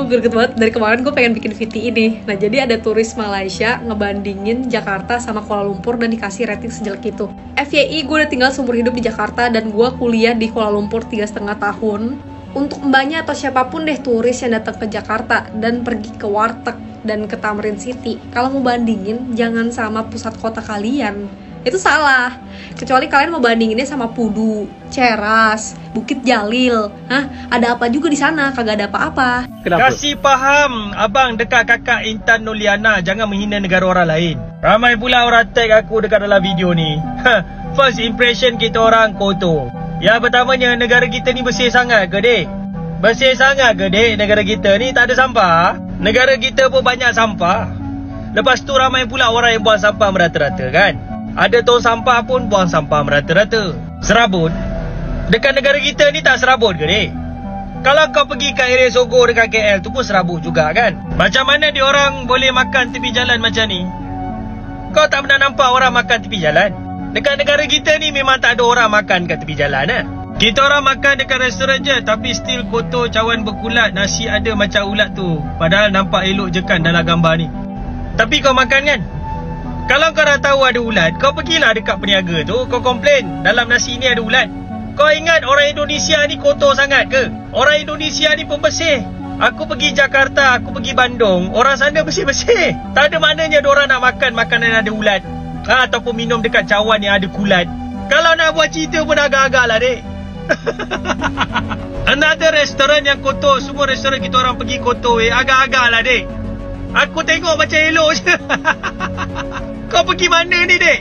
gue greget banget. Dari kemarin gue pengen bikin VT ini. Nah, jadi ada turis Malaysia ngebandingin Jakarta sama Kuala Lumpur dan dikasih rating sejelek itu. FYI, gue udah tinggal seumur hidup di Jakarta dan gue kuliah di Kuala Lumpur 3,5 tahun. Untuk mbaknya atau siapapun deh turis yang datang ke Jakarta dan pergi ke Warteg dan ke Tamrin City, kalau mau bandingin, jangan sama pusat kota kalian. Itu salah. Kecuali kalian mau bandinginnya sama Pudu, Ceras, Bukit Jalil. Hah? Ada apa juga di sana? Kagak ada apa-apa. Kenapa? Kasih faham abang dekat kakak Intan Noliana, jangan menghina negara orang lain. Ramai pula orang tag aku dekat dalam video ni. First impression kita orang kotor. Ya, pertamanya negara kita ni bersih sangat ke dek? Bersih sangat ke dek negara kita ni? Tak ada sampah. Negara kita pun banyak sampah. Lepas tu ramai pula orang yang buang sampah merata-rata kan? Ada tong sampah pun buang sampah merata-rata. Serabut. Dekat negara kita ni tak serabut ke dek? Kalau kau pergi kat area Sogo dekat KL tu pun serabut juga kan? Macam mana diorang boleh makan tepi jalan macam ni? Kau tak pernah nampak orang makan tepi jalan? Dekat negara kita ni memang tak ada orang makan kat tepi jalan eh? Kita orang makan dekat restoran je, tapi still kotor, cawan berkulat, nasi ada macam ulat tu. Padahal nampak elok je kan dalam gambar ni. Tapi kau makan kan? Kalau kau dah tahu ada ulat, kau pergilah dekat peniaga tu, kau komplain dalam nasi ni ada ulat. Kau ingat orang Indonesia ni kotor sangat ke? Orang Indonesia ni pembersih. Aku pergi Jakarta, aku pergi Bandung, orang sana bersih-bersih. Tak ada maknanya diorang nak makan makanan yang ada ulat, ataupun minum dekat cawan yang ada kulat. Kalau nak buat cerita pun agak-agak lah dek. Another restoran yang kotor, semua restoran kita orang pergi kotor agak-agak lah dek. Aku tengok macam elok je. Kau pergi mana ni dek?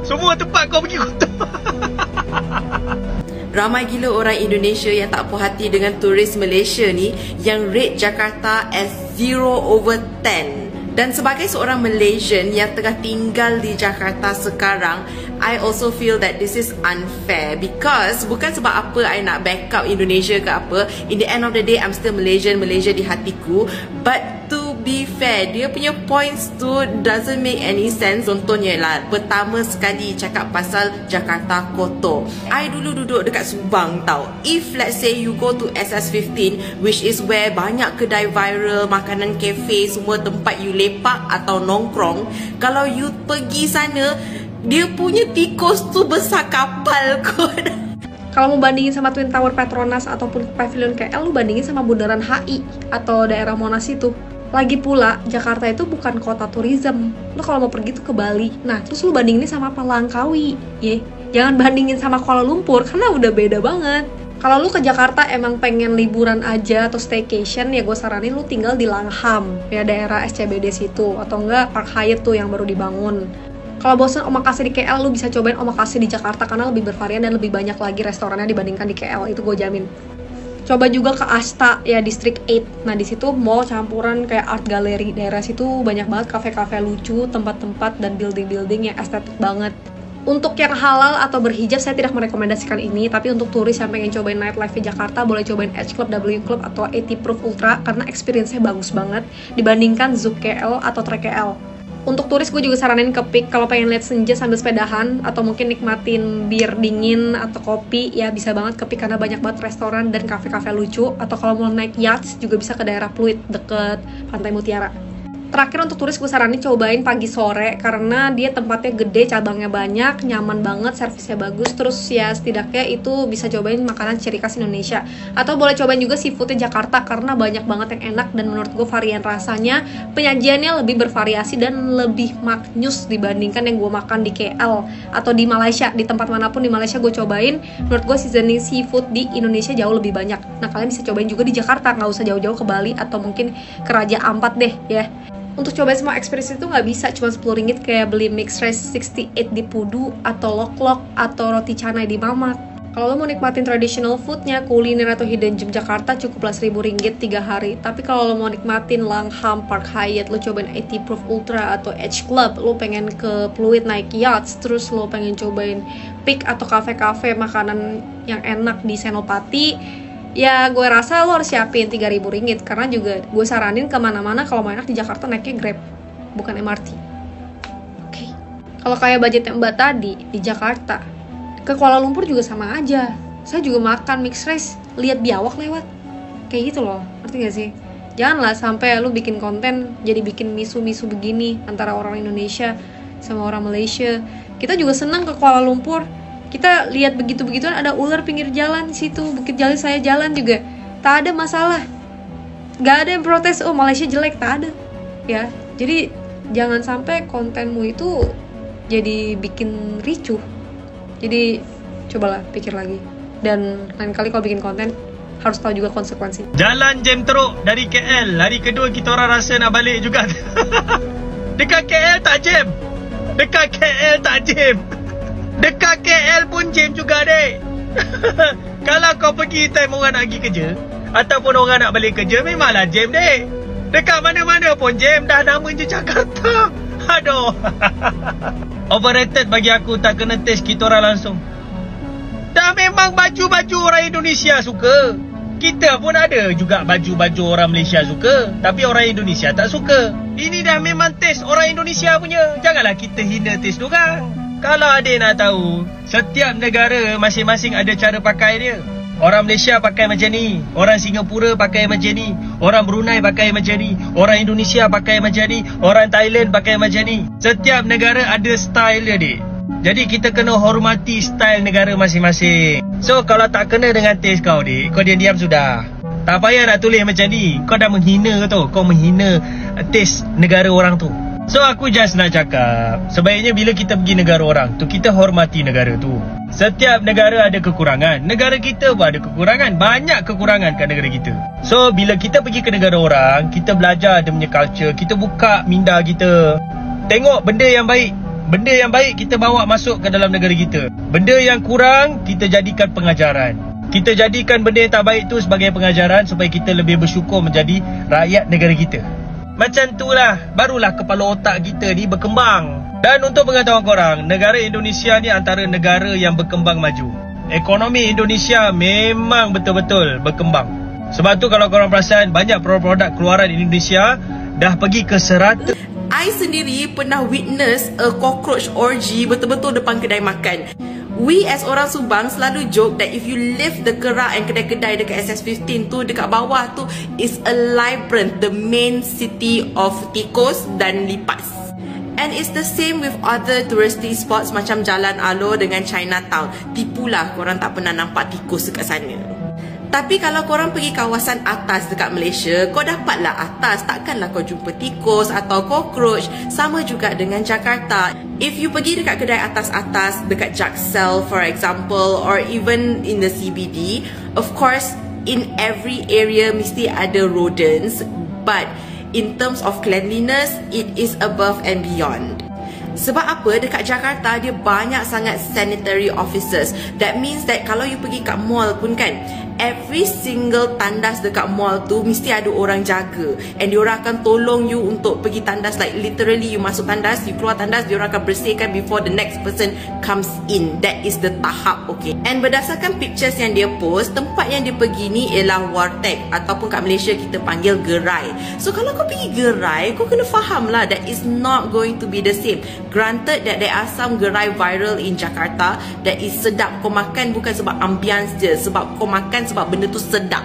Semua tempat kau pergi kotor. Ramai gila orang Indonesia yang tak puas hati dengan turis Malaysia ni yang rate Jakarta as 0/10. Dan sebagai seorang Malaysian yang tengah tinggal di Jakarta sekarang, I also feel that this is unfair. Because bukan sebab apa I nak backup Indonesia ke apa, in the end of the day I'm still Malaysia di hatiku. But to be fair, dia punya points tu doesn't make any sense. Contohnya lah, pertama sekali cakap pasal Jakarta kotor. I dulu duduk dekat Subang tau. If let's say you go to SS15, which is where banyak kedai viral, makanan cafe, semua tempat you lepak atau nongkrong, kalau you pergi sana, dia punya tikus tu besar kapal kot. Kalau mau bandingin sama Twin Tower Petronas ataupun Pavilion KL, lu bandingin sama Bundaran HI atau daerah Monas itu. Lagi pula, Jakarta itu bukan kota tourism. Lu kalau mau pergi tuh ke Bali. Nah, terus lu bandingin sama apa? Langkawi. Jangan bandingin sama Kuala Lumpur, karena udah beda banget. Kalau lu ke Jakarta emang pengen liburan aja atau staycation, ya gue saranin lu tinggal di Langham, ya daerah SCBD situ. Atau enggak Park Hyatt tuh yang baru dibangun. Kalau bosan omakase di KL, lu bisa cobain omakase di Jakarta karena lebih bervarian dan lebih banyak lagi restorannya dibandingkan di KL, itu gue jamin. Coba juga ke Asta, ya District 8. Nah, di situ mall campuran kayak art gallery. Daerah situ banyak banget kafe-kafe lucu, tempat-tempat dan building-building yang estetik banget. Untuk yang halal atau berhijab, saya tidak merekomendasikan ini. Tapi untuk turis yang pengen cobain nightlife di Jakarta, boleh cobain H Club, W Club, atau 80 Proof Ultra karena experience-nya bagus banget dibandingkan Zouk KL atau Trek KL. Untuk turis gue juga saranin ke Peak kalau pengen lihat senja sambil sepedahan atau mungkin nikmatin bir dingin atau kopi, ya bisa banget ke Peak karena banyak banget restoran dan kafe-kafe lucu. Atau kalau mau naik yacht juga bisa ke daerah Pluit deket Pantai Mutiara. Terakhir untuk turis gue saranin cobain pagi sore karena dia tempatnya gede, cabangnya banyak, nyaman banget, servisnya bagus. Terus ya setidaknya itu bisa cobain makanan ciri khas Indonesia. Atau boleh cobain juga seafoodnya Jakarta karena banyak banget yang enak dan menurut gue varian rasanya, penyajiannya lebih bervariasi dan lebih maknyus dibandingkan yang gue makan di KL atau di Malaysia. Di tempat manapun di Malaysia gue cobain, menurut gue seasoning seafood di Indonesia jauh lebih banyak. Nah, kalian bisa cobain juga di Jakarta, nggak usah jauh-jauh ke Bali atau mungkin ke Raja Ampat deh ya. Untuk cobain semua experience itu nggak bisa cuma 10 ringgit kayak beli mixed rice 68 di Pudu atau lok-lok atau roti canai di Mamak. Kalau lo mau nikmatin traditional foodnya, kuliner atau hidden gem Jakarta cukuplah 1.000 ringgit 3 hari. Tapi kalau lo mau nikmatin Langham, Park Hyatt, lo cobain 80 Proof Ultra atau H Club, lo pengen ke Pluit naik yachts, terus lo pengen cobain Peak atau kafe-kafe makanan yang enak di Senopati, ya gue rasa lo harus siapin 3.000 ringgit karena juga gue saranin kemana-mana kalau mau enak di Jakarta naiknya Grab, bukan MRT. Oke. Kalau kayak budgetnya Mbak tadi di Jakarta, ke Kuala Lumpur juga sama aja. Saya juga makan mixed rice, lihat biawak lewat. kayak gitu loh, ngerti gak sih? Janganlah sampai lu bikin konten jadi bikin misu-misu begini antara orang Indonesia sama orang Malaysia. Kita juga senang ke Kuala Lumpur, kita lihat begitu-begituan, ada ular pinggir jalan di situ, Bukit Jalil saya jalan juga, tak ada masalah, gak ada yang protes, oh Malaysia jelek, tak ada ya. Jadi jangan sampai kontenmu itu jadi bikin ricuh. Jadi cobalah pikir lagi, dan lain kali kalau bikin konten harus tahu juga konsekuensi. Jalan jam teruk dari KL, hari kedua kita orang rasa nak balik juga. Dekat KL tak jam, dekat KL tak jam, dekat KL pun jam juga dek. Kalau kau pergi time orang nak pergi kerja ataupun orang nak balik kerja, memanglah jam dek. Dekat mana-mana pun jam, dah nama je Jakarta. Aduh. Overrated bagi aku, tak kena test kita orang langsung. Dah memang baju-baju orang Indonesia suka. Kita pun ada juga baju-baju orang Malaysia suka, tapi orang Indonesia tak suka. Ini dah memang taste orang Indonesia punya. Janganlah kita hina taste diorang. Kalau adik nak tahu, setiap negara masing-masing ada cara pakai dia. Orang Malaysia pakai macam ni, orang Singapura pakai macam ni, orang Brunei pakai macam ni, orang Indonesia pakai macam ni, orang Thailand pakai macam ni. Setiap negara ada style dia, dik. Jadi kita kena hormati style negara masing-masing. So kalau tak kena dengan taste kau, dik, kau diam-diam sudah. Tak payah nak tulis macam ni. Kau dah menghina tu. Kau menghina taste negara orang tu. So aku just nak cakap, sebaiknya bila kita pergi negara orang tu, kita hormati negara tu. Setiap negara ada kekurangan. Negara kita pun ada kekurangan. Banyak kekurangan kat negara kita. So bila kita pergi ke negara orang, kita belajar dia punya culture, kita buka minda kita, tengok benda yang baik. Benda yang baik kita bawa masuk ke dalam negara kita. Benda yang kurang kita jadikan pengajaran. Kita jadikan benda yang tak baik tu sebagai pengajaran supaya kita lebih bersyukur menjadi rakyat negara kita. Macam itulah, barulah kepala otak kita ni berkembang. Dan untuk pengetahuan korang, negara Indonesia ni antara negara yang berkembang maju. Ekonomi Indonesia memang betul-betul berkembang. Sebab tu kalau korang perasan, banyak produk-produk keluaran Indonesia dah pergi ke 100. I sendiri pernah witness a cockroach orgy betul-betul depan kedai makan. We as orang Subang selalu joke that if you lift the kerak and kedai-kedai dekat SS15 tu, dekat bawah tu is a labyrinth, the main city of tikus dan lipas. And it's the same with other touristy spots macam Jalan Alor dengan Chinatown. Tipulah korang tak pernah nampak tikus dekat sana. Tapi kalau korang pergi kawasan atas dekat Malaysia, kau dapatlah atas. Takkanlah kau jumpa tikus atau cockroach. Sama juga dengan Jakarta. If you pergi dekat kedai atas-atas, dekat Jaksel for example, or even in the CBD, of course, in every area mesti ada rodents. But in terms of cleanliness, it is above and beyond. Sebab apa? Dekat Jakarta, dia banyak sangat sanitary officers. That means that kalau you pergi kat mall pun kan, every single tandas dekat mall tu mesti ada orang jaga. And diorang akan tolong you untuk pergi tandas. Like literally you masuk tandas, you keluar tandas, diorang akan bersihkan before the next person comes in. That is the tahap, okay. And berdasarkan pictures yang dia post, tempat yang dia pergi ni ialah warteg, ataupun kat Malaysia kita panggil gerai. So kalau kau pergi gerai, kau kena faham lah that is not going to be the same. Granted that there are some gerai viral in Jakarta that is sedap. Kau makan bukan sebab ambience dia, sebab kau makan sebab benda tu sedap.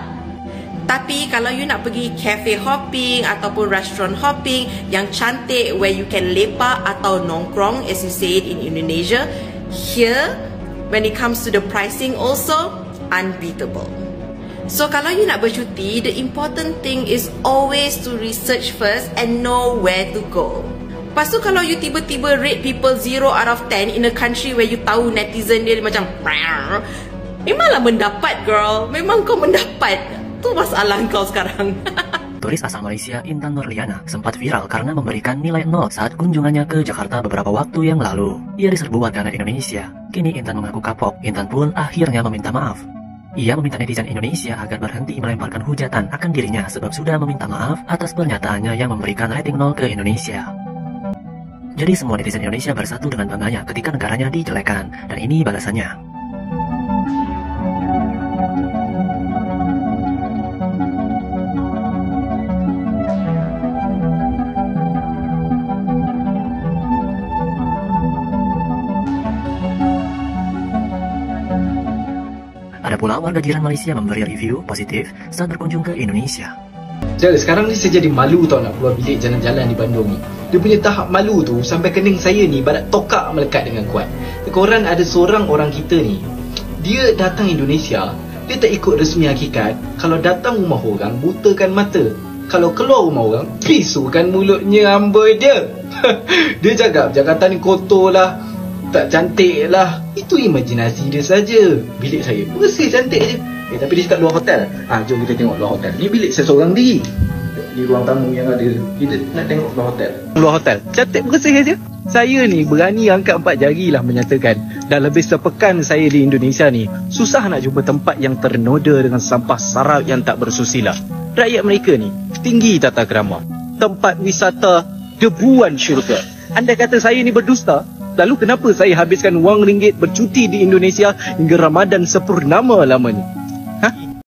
Tapi kalau you nak pergi cafe hopping ataupun restaurant hopping yang cantik, where you can lepak atau nongkrong as you say it in Indonesia, here when it comes to the pricing also unbeatable. So kalau you nak bercuti, the important thing is always to research first and know where to go. Lepas tu kalau you tiba-tiba rate people 0 out of 10 in a country where you tahu netizen dia macam memanglah mendapat, girl. Memang kau mendapat. Tu masalah kau sekarang. Turis asal Malaysia Intan Nurliana sempat viral karena memberikan nilai 0 saat kunjungannya ke Jakarta beberapa waktu yang lalu. Ia diserbu warganet Indonesia. Kini Intan mengaku kapok. Intan pun akhirnya meminta maaf. Ia meminta netizen Indonesia agar berhenti melemparkan hujatan akan dirinya sebab sudah meminta maaf atas pernyataannya yang memberikan rating 0 ke Indonesia. Jadi semua netizen Indonesia bersatu dengan bangganya ketika negaranya dijelekan, dan ini balasannya. Ada pula warga jiran Malaysia memberi review positif saat berkunjung ke Indonesia. Jadi sekarang ni saya jadi malu tau nak keluar bilik jalan-jalan di Bandung ni. Dia punya tahap malu tu sampai kening saya ni badak tokak melekat dengan kuat. Korang ada seorang orang kita ni, dia datang Indonesia, dia tak ikut resmi hakikat. Kalau datang rumah orang, butakan mata. Kalau keluar rumah orang, pisukan mulutnya amboi dia. Dia cakap Jakarta ni kotor lah, tak cantik lah. Itu imajinasi dia saja. Bilik saya bersih cantik je. Tapi dia cakap luar hotel. Jom kita tengok luar hotel. Ni bilik saya seorang diri. Ni ruang tamu yang ada. Kita nak tengok luar hotel. Luar hotel cantik bersih je. Saya ni berani angkat 4 jari lah menyatakan, dah lebih sepekan saya di Indonesia ni, susah nak jumpa tempat yang ternoda dengan sampah sarap yang tak bersusila. Rakyat mereka ni tinggi tata krama, tempat wisata debuan syurga. Anda kata saya ni berdusta? Lalu kenapa saya habiskan wang ringgit bercuti di Indonesia hingga Ramadan sepurnama lamanya?